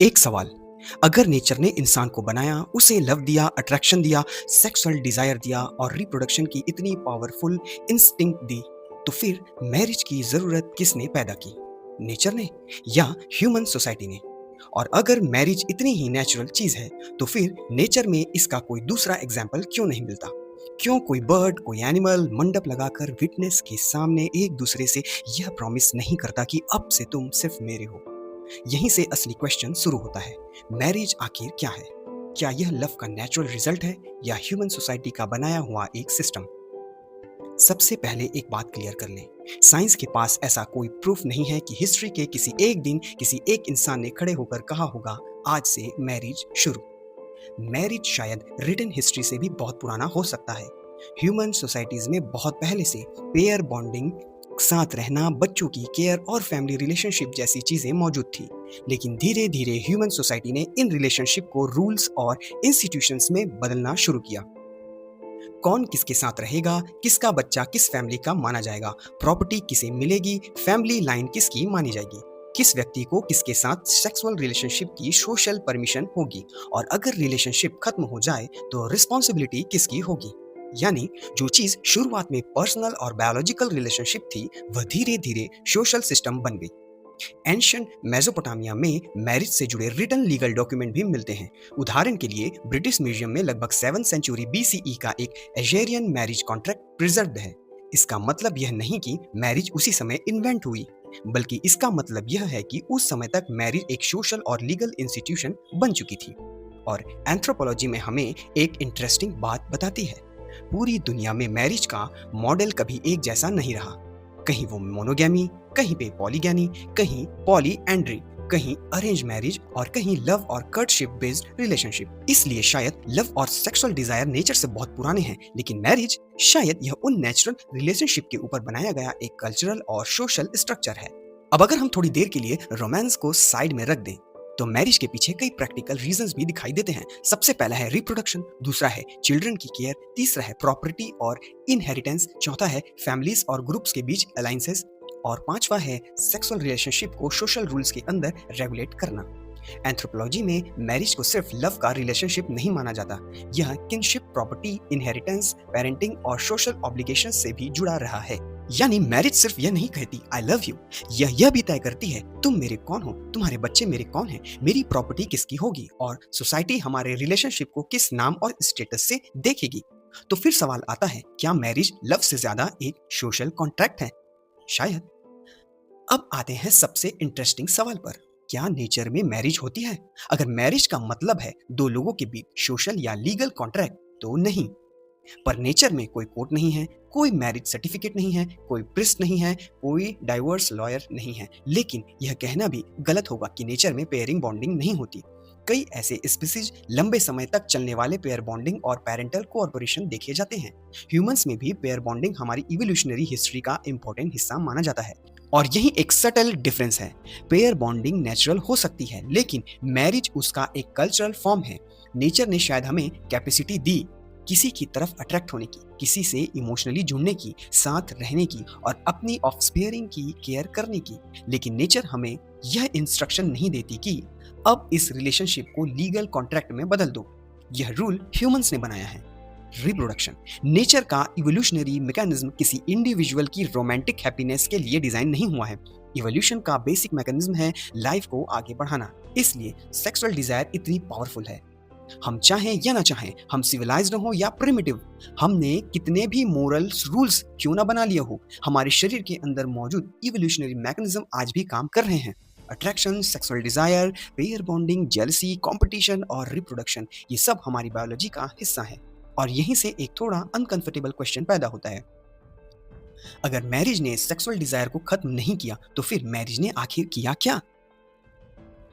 एक सवाल, अगर नेचर ने इंसान को बनाया, उसे लव दिया, अट्रैक्शन दिया, सेक्सुअल डिजायर दिया और रिप्रोडक्शन की इतनी पावरफुल इंस्टिंक्ट दी, तो फिर मैरिज की जरूरत किसने पैदा की? नेचर ने या ह्यूमन सोसाइटी ने? और अगर मैरिज इतनी ही नेचुरल चीज है, तो फिर नेचर में इसका कोई दूसरा एग्जाम्पल क्यों नहीं मिलता? क्यों कोई बर्ड, कोई एनिमल मंडप लगाकर विटनेस के सामने एक दूसरे से यह प्रॉमिस नहीं करता कि अब से तुम सिर्फ मेरे हो? यहीं से असली क्वेश्चन शुरू होता है। मैरिज आखिर क्या है? क्या यह लव का नेचुरल रिजल्ट है या ह्यूमन सोसाइटी का बनाया हुआ एक सिस्टम? सबसे पहले एक बात क्लियर कर लें, साइंस के पास ऐसा कोई प्रूफ नहीं है कि हिस्ट्री के किसी एक दिन किसी एक इंसान ने खड़े होकर कहा होगा आज से मैरिज शुरू। मैरिज शायद रिटन हिस्ट्री से भी बहुत पुराना हो सकता है। ह्यूमन सोसाइटीज में बहुत पहले से पेयर बॉन्डिंग, साथ रहना, बच्चों की केयर और फैमिली रिलेशनशिप जैसी चीजें मौजूद थी। लेकिन धीरे धीरे ह्यूमन सोसाइटी ने इन रिलेशनशिप को रूल्स और इंस्टीट्यूशंस में बदलना शुरू किया। कौन किसके साथ रहेगा, किसका बच्चा किस फैमिली का माना जाएगा, प्रॉपर्टी किसे मिलेगी, फैमिली लाइन किसकी मानी जाएगी, किस व्यक्ति को किसके साथ सेक्सुअल रिलेशनशिप की सोशल परमिशन होगी, और अगर रिलेशनशिप खत्म हो जाए तो रिस्पॉन्सिबिलिटी किसकी होगी। यानी जो चीज शुरुआत में पर्सनल और बायोलॉजिकल रिलेशनशिप थी, वह धीरे धीरे सोशल सिस्टम बन गई। एंशियंट मेसोपोटामिया में मैरिज से जुड़े रिटन लीगल डॉक्यूमेंट भी मिलते हैं। उदाहरण के लिए ब्रिटिश म्यूजियम में लगभग 7th सेंचुरी BCE का एक एजेरियन मैरिज कॉन्ट्रैक्ट प्रिजर्व्ड है। इसका मतलब यह नहीं कि मैरिज उसी समय इन्वेंट हुई, बल्कि इसका मतलब यह है कि उस समय तक मैरिज एक सोशल और लीगल इंस्टीट्यूशन बन चुकी थी। और एंथ्रोपोलॉजी में हमें एक इंटरेस्टिंग बात बताती है, पूरी दुनिया में मैरिज का मॉडल कभी एक जैसा नहीं रहा। कहीं वो मोनोगैमी, कहीं पे पॉलीगैमी, कहीं पॉलीएंड्री, कहीं अरेंज मैरिज और कहीं लव और कर्टशिप बेस्ड रिलेशनशिप। इसलिए शायद लव और सेक्सुअल डिजायर नेचर से बहुत पुराने हैं, लेकिन मैरिज शायद यह उन नेचुरल रिलेशनशिप के ऊपर बनाया गया एक कल्चरल और सोशल स्ट्रक्चर है। अब अगर हम थोड़ी देर के लिए रोमांस को साइड में रख दें, तो मैरिज के पीछे कई प्रैक्टिकल रीजंस भी दिखाई देते हैं। सबसे पहला है रिप्रोडक्शन, दूसरा है चिल्ड्रन की केयर, तीसरा है प्रॉपर्टी और इनहेरिटेंस, चौथा है फैमिलीज और ग्रुप्स के बीच अलायंसेस, और पांचवा है सेक्सुअल रिलेशनशिप को सोशल रूल्स के अंदर रेगुलेट करना। एंथ्रोपोलॉजी में मैरिज को सिर्फ लव का रिलेशनशिप नहीं माना जाता, यह किनशिप, प्रॉपर्टी, इनहेरिटेंस, पेरेंटिंग और सोशल ऑब्लिगेशन से भी जुड़ा रहा है। यानी मैरिज सिर्फ यह नहीं कहती आई लव यू, यह भी तय करती है तुम मेरे कौन हो, तुम्हारे बच्चे मेरे कौन हैं, मेरी प्रॉपर्टी किसकी होगी, और सोसाइटी हमारे रिलेशनशिप को किस नाम और स्टेटस से देखेगी। तो फिर सवाल आता है, क्या मैरिज लव से ज्यादा एक सोशल कॉन्ट्रैक्ट है? शायद। अब आते हैं सबसे इंटरेस्टिंग सवाल पर, क्या नेचर में मैरिज होती है? अगर मैरिज का मतलब है दो लोगों के बीच सोशल या लीगल कॉन्ट्रैक्ट, तो नहीं। पर नेचर में कोई कोर्ट नहीं है, कोई मैरिज सर्टिफिकेट नहीं है, कोई प्रिस्ट नहीं है, कोई डाइवोर्स लॉयर नहीं है। लेकिन यह कहना भी गलत होगा कि नेचर में पेयरिंग बॉन्डिंग नहीं होती। कई ऐसे स्पीसीज लंबे समय तक चलने वाले पेयर बॉन्डिंग और पेरेंटल कोऑपरेशन देखे जाते हैं। ह्यूमंस में भी पेयर बॉन्डिंग हमारी इवोल्यूशनरी हिस्ट्री का इंपॉर्टेंट हिस्सा माना जाता है। और यही एक सटल डिफरेंस है। पेयर बॉन्डिंग नेचुरल हो सकती है, लेकिन मैरिज उसका एक कल्चरल फॉर्म है। नेचर ने शायद हमें कैपेसिटी दी किसी की तरफ अट्रैक्ट होने की, किसी से इमोशनली जुड़ने की, साथ रहने की और अपनी ऑफस्पेयरिंग की केयर करने की, लेकिन नेचर हमें यह इंस्ट्रक्शन नहीं देती कि अब इस रिलेशनशिप को लीगल कॉन्ट्रैक्ट में बदल दो। यह रूल ह्यूमंस ने बनाया है। रिप्रोडक्शन नेचर का इवोल्यूशनरी मैकेनिज्म किसी इंडिविजुअल की रोमांटिक हैप्पीनेस के लिए डिजाइन नहीं हुआ है। इवोल्यूशन का बेसिक मैकेनिज्म है लाइफ को आगे बढ़ाना। इसलिए सेक्सुअल डिजायर इतनी पावरफुल है। हम चाहें या ना चाहें, हम सिविलाइज्ड हो या प्रिमिटिव, हमने कितने भी मोरल रूल्स क्यों ना बना लिया हो, हमारे शरीर के अंदर मौजूद इवोल्यूशनरी मैकेनिज्म आज भी काम कर रहे हैं। Attraction, sexual desire, pair bonding, jealousy, competition और रिप्रोडक्शन, ये सब हमारी बायोलॉजी का हिस्सा है। और यहीं से एक थोड़ा अनकंफर्टेबल क्वेश्चन पैदा होता है, अगर मैरिज ने सेक्सुअल डिजायर को खत्म नहीं किया, तो फिर मैरिज ने आखिर किया क्या?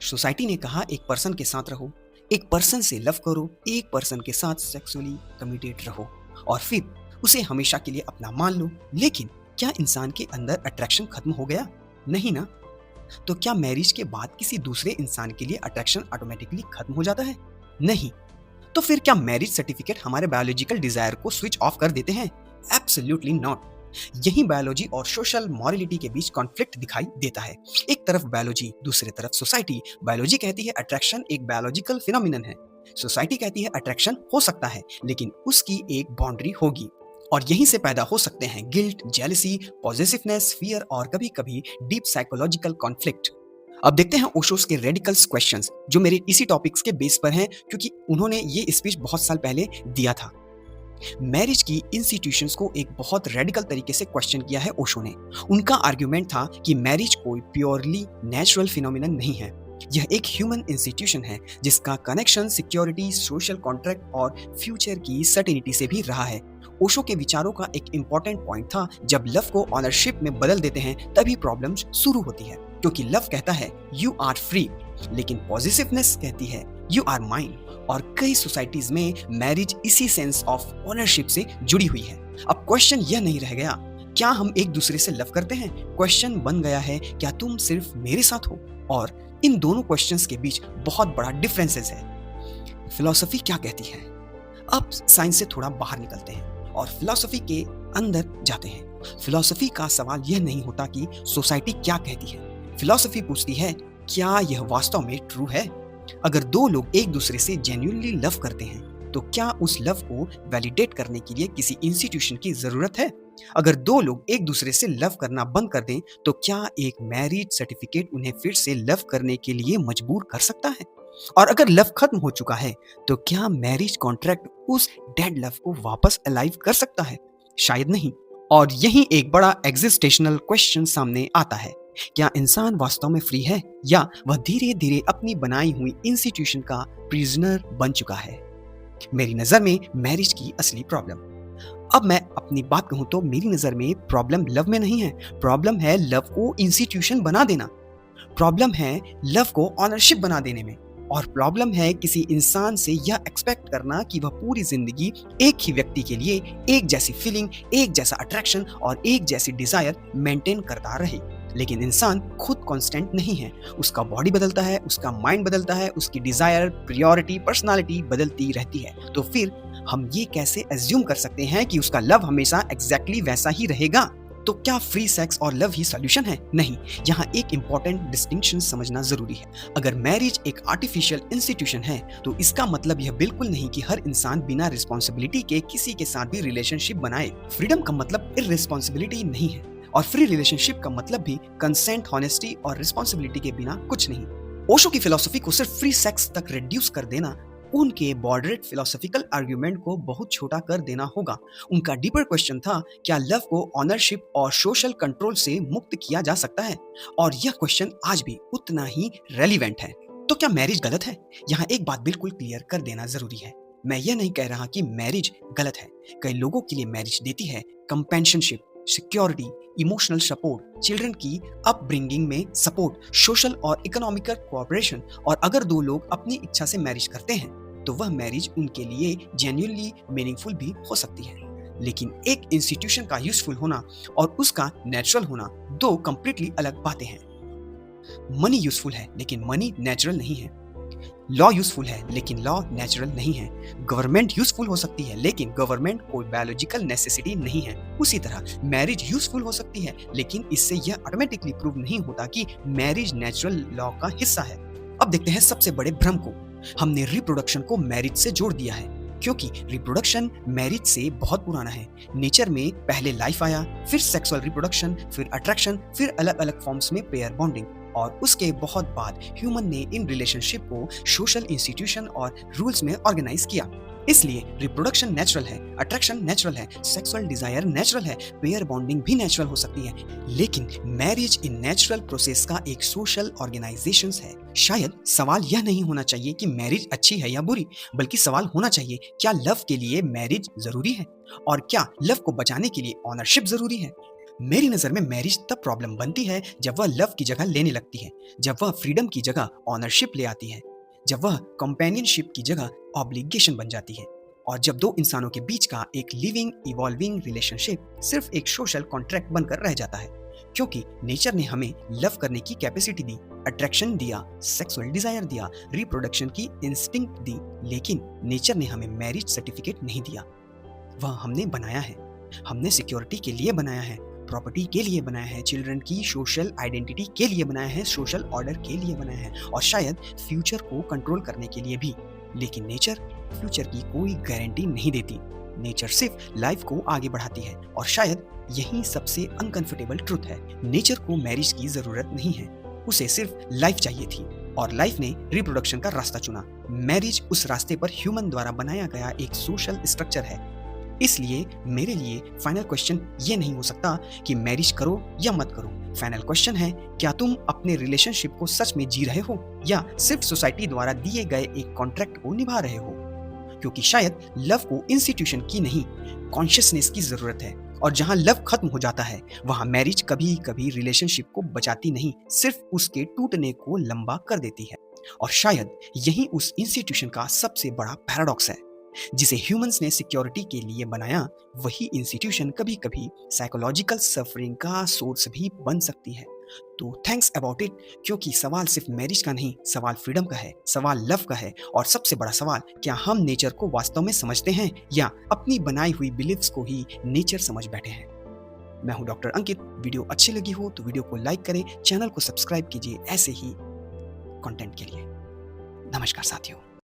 सोसाइटी ने कहा एक पर्सन के साथ रहो, एक पर्सन से लव करो, एक पर्सन के साथ सेक्सुअली कमिटेड रहो और फिर उसे हमेशा के लिए अपना मान लो। लेकिन क्या इंसान के अंदर अट्रैक्शन खत्म हो गया? नहीं ना। तो क्या मैरिज के बाद किसी दूसरे इंसान के लिए अट्रैक्शन ऑटोमेटिकली खत्म हो जाता है? नहीं। तो फिर क्या मैरिज सर्टिफिकेट हमारे बायोलॉजिकल डिजायर को स्विच ऑफ कर देते हैं? Absolutely not. यही बायोलॉजी और सोशल मॉरलिटी के बीच कॉन्फ्लिक्ट दिखाई देता है। एक तरफ बायोलॉजी, दूसरी तरफ सोसाइटी। बायोलॉजी कहती है अट्रैक्शन एक बायोलॉजिकल फिनोमिनन है। सोसाइटी कहती है अट्रैक्शन हो सकता है, लेकिन उसकी एक बाउंड्री होगी। और यहीं से पैदा हो सकते हैं गिल्ट, जेलसी, पॉसेसिवनेस, फियर और कभी-कभी डीप साइकोलॉजिकल कॉन्फ्लिक्ट। अब देखते हैं ओशोस के रेडिकल्स क्वेश्चंस, जो मेरे इसी टॉपिक्स के बेस पर हैं, क्योंकि उन्होंने ये स्पीच बहुत साल पहले दिया था। मैरिज की इंस्टीट्यूशंस को एक बहुत रेडिकल तरीके से क्वेश्चन किया है ओशो ने। उनका आर्ग्यूमेंट था कि मैरिज कोई प्योरली नेचुरल फिनोमिनन नहीं है। यह एक ह्यूमन इंस्टीट्यूशन है जिसका कनेक्शन सिक्योरिटी, सोशल कॉन्ट्रैक्ट और फ्यूचर की सर्टेनिटी से भी रहा है। ओशो के विचारों का एक इंपॉर्टेंट पॉइंट था, जब लव को ऑनरशिप में बदल देते हैं तभी प्रॉब्लम्स शुरू होती है, क्योंकि लव कहता है यू आर फ्री, लेकिन पॉजिटिवनेस कहती है यू आर माइन। और कई सोसाइटीज में मैरिज इसी सेंस ऑफ ओनरशिप से जुड़ी हुई है। अब क्वेश्चन यह नहीं रह गया क्या हम एक दूसरे से लव करते हैं, क्वेश्चन बन गया है क्या तुम सिर्फ मेरे साथ हो। और इन दोनों क्वेश्चंस के बीच बहुत बड़ा डिफरेंसेस है। फिलॉसफी क्या कहती है? अब साइंस से थोड़ा बाहर निकलते हैं और फिलॉसफी के अंदर जाते हैं। फिलॉसफी का सवाल यह नहीं होता कि सोसाइटी क्या कहती है। फिलॉसफी पूछती है क्या यह वास्तव में ट्रू है? अगर दो लोग एक दूसरे से जेन्युइनली लव करते हैं तो क्या उस लव को वैलिडेट करने के लिए किसी इंस्टीट्यूशन की जरूरत है? अगर दो लोग एक दूसरे से लव करना बंद कर दें तो क्या एक मैरिज सर्टिफिकेट उन्हें फिर से लव करने के लिए मजबूर कर सकता है? और अगर लव खत्म हो चुका है तो क्या मैरिज कॉन्ट्रैक्ट उस डेड लव को वापस अलाइव कर सकता है? शायद नहीं। और यही एक बड़ा एग्जिस्टेशनल क्वेश्चन सामने आता है, क्या इंसान वास्तव में फ्री है या वह धीरे धीरे अपनी बनाई हुई इंस्टीट्यूशन का प्रिजनर बन चुका है? मेरी नजर में मैरिज की असली प्रॉब्लम, अब मैं अपनी बात कहूं तो मेरी नजर में प्रॉब्लम लव में नहीं है। प्रॉब्लम है लव को इंस्टीट्यूशन बना देना, प्रॉब्लम है लव को ऑनरशिप बना देने में, और प्रॉब्लम है किसी इंसान से यह एक्सपेक्ट करना कि वह पूरी जिंदगी एक ही व्यक्ति के लिए एक जैसी फीलिंग, एक जैसा अट्रैक्शन और एक जैसी डिजायर मेंटेन करता रहे। लेकिन इंसान खुद कांस्टेंट नहीं है, उसका बॉडी बदलता है, उसका माइंड बदलता है, उसकी डिजायर, प्रायोरिटी, पर्सनालिटी बदलती रहती है। तो फिर हम ये कैसे एज्यूम कर सकते हैं कि उसका लव हमेशा एग्जैक्टली वैसा ही रहेगा? तो क्या फ्री सेक्स और लव ही सॉल्यूशन है? नहीं, यहाँ एक इंपॉर्टेंट डिस्टिंक्शन समझना जरूरी है। अगर मैरिज एक आर्टिफिशियल इंस्टीट्यूशन है तो इसका मतलब यह बिल्कुल नहीं कि हर इंसान बिना रिस्पॉन्सिबिलिटी के किसी के साथ भी रिलेशनशिप बनाए। फ्रीडम का मतलब इररिस्पॉन्सिबिलिटी नहीं है, और फ्री रिलेशनशिप का मतलब भी कंसेंट, हॉनेस्टी और रिस्पॉन्सिबिलिटी के बिना कुछ नहीं। ओशो की फिलॉसफी को सिर्फ फ्री सेक्स तक रिड्यूस कर देना उनके मॉडरेट फिलोसॉफिकल आर्ग्यूमेंट को बहुत छोटा कर देना होगा। उनका डीपर क्वेश्चन था क्या लव को ऑनरशिप और सोशल कंट्रोल से मुक्त किया जा सकता है, और यह क्वेश्चन आज भी उतना ही रेलिवेंट है। तो क्या मैरिज गलत है? यहाँ एक बात बिल्कुल क्लियर कर देना जरूरी है, मैं यह नहीं कह रहा कि मैरिज गलत है। कई लोगों के लिए मैरिज देती है कंपेंशनशिप, सिक्योरिटी, इमोशनल सपोर्ट, चिल्ड्रन की अपब्रिंगिंग में सपोर्ट, सोशल और इकोनॉमिकल कोऑपरेशन। और अगर दो लोग अपनी इच्छा से मैरिज करते हैं तो वह मैरिज उनके लिए जेन्युइनली मीनिंगफुल भी हो सकती है। लेकिन एक इंस्टीट्यूशन का यूजफुल होना और उसका नेचुरल होना दो कंप्लीटली अलग बातें हैं। मनी यूजफुल है लेकिन मनी नेचुरल नहीं है। लॉ यूजफुल है लेकिन लॉ नेचुरल नहीं है। गवर्नमेंट यूजफुल हो सकती है लेकिन गवर्नमेंट कोई बायोलॉजिकल नेसेसिटी नहीं है। उसी तरह मैरिज यूजफुल हो सकती है लेकिन इससे यह ऑटोमेटिकली प्रूव नहीं होता कि मैरिज नेचुरल लॉ का हिस्सा है। अब देखते हैं सबसे बड़े भ्रम को। हमने रिप्रोडक्शन को मैरिज से जोड़ दिया है, क्योंकि रिप्रोडक्शन मैरिज से बहुत पुराना है। नेचर में पहले लाइफ आया, फिर सेक्सुअल रिप्रोडक्शन, फिर अट्रैक्शन, फिर अलग अलग फॉर्म्स में पेयर बॉन्डिंग, और उसके बहुत बाद ह्यूमन ने इन रिलेशनशिप को सोशल इंस्टीट्यूशन और रूल्स में ऑर्गेनाइज किया। इसलिए रिप्रोडक्शन नेचुरल है, अट्रैक्शन नेचुरल है, सेक्सुअल डिजायर नेचुरल है, पेयर बॉन्डिंग भी नेचुरल हो सकती है। लेकिन मैरिज इन नेचुरल प्रोसेस का एक सोशल ऑर्गेनाइजेशन है। शायद सवाल यह नहीं होना चाहिए कि मैरिज अच्छी है या बुरी, बल्कि सवाल होना चाहिए क्या लव के लिए मैरिज जरूरी है, और क्या लव को बचाने के लिए ऑनरशिप जरूरी है। मेरी नज़र में मैरिज तब प्रॉब्लम बनती है जब वह लव की जगह लेने लगती है, जब वह फ्रीडम की जगह ऑनरशिप ले आती है, जब वह कंपेनियनशिप की जगह ऑब्लिगेशन बन जाती है, और जब दो इंसानों के बीच का एक लिविंग इवॉल्विंग रिलेशनशिप सिर्फ एक सोशल कॉन्ट्रैक्ट बनकर रह जाता है। क्योंकि नेचर ने हमें लव करने की कैपेसिटी दी, अट्रैक्शन दिया, सेक्सुअल डिजायर दिया, रिप्रोडक्शन की इंस्टिंक्ट दी, लेकिन नेचर ने हमें मैरिज सर्टिफिकेट नहीं दिया, वह हमने बनाया है। हमने सिक्योरिटी के लिए बनाया है, प्रॉपर्टी के लिए बनाया है, चिल्ड्रन की सोशल आइडेंटिटी के लिए बनाया है, सोशल ऑर्डर के लिए बनाया है और शायद फ्यूचर को कंट्रोल करने के लिए भी। लेकिन नेचर फ्यूचर की कोई गारंटी नहीं देती। नेचर सिर्फ लाइफ को आगे बढ़ाती है और शायद यही सबसे अनकंफर्टेबल ट्रुथ है। नेचर को मैरिज की जरूरत नहीं है, उसे सिर्फ लाइफ चाहिए थी और लाइफ ने रिप्रोडक्शन का रास्ता चुना। मैरिज उस रास्ते पर ह्यूमन द्वारा बनाया गया एक सोशल स्ट्रक्चर है। इसलिए मेरे लिए फाइनल क्वेश्चन ये नहीं हो सकता कि मैरिज करो या मत करो। फाइनल क्वेश्चन है, क्या तुम अपने रिलेशनशिप को सच में जी रहे हो या सिर्फ सोसाइटी द्वारा दिए गए एक कॉन्ट्रैक्ट को निभा रहे हो? क्योंकि शायद लव को इंस्टीट्यूशन की नहीं, कॉन्शियसनेस की जरूरत है और जहां लव खत्म हो जाता है वहां मैरिज कभी कभी रिलेशनशिप को बचाती नहीं, सिर्फ उसके टूटने को लंबा कर देती है। और शायद यही उस इंस्टीट्यूशन का सबसे बड़ा पैराडॉक्स है, जिसे ह्यूमंस ने सिक्योरिटी के लिए बनाया। वही इंस्टीट्यूशन कभी कभी साइकोलॉजिकल सफरिंग का सोर्स भी बन सकती है। तो थैंक्स अबाउट इट, क्योंकि सवाल सिर्फ मैरिज का नहीं, सवाल फ्रीडम का है, सवाल लव का है और सबसे बड़ा सवाल, क्या हम नेचर को वास्तव में समझते हैं या अपनी बनाई हुई बिलीव्स को ही नेचर समझ बैठे हैं। मैं हूं डॉक्टर अंकित। वीडियो अच्छी लगी हो तो वीडियो को लाइक करें, चैनल को सब्सक्राइब कीजिए ऐसे ही कंटेंट के लिए। नमस्कार साथियों।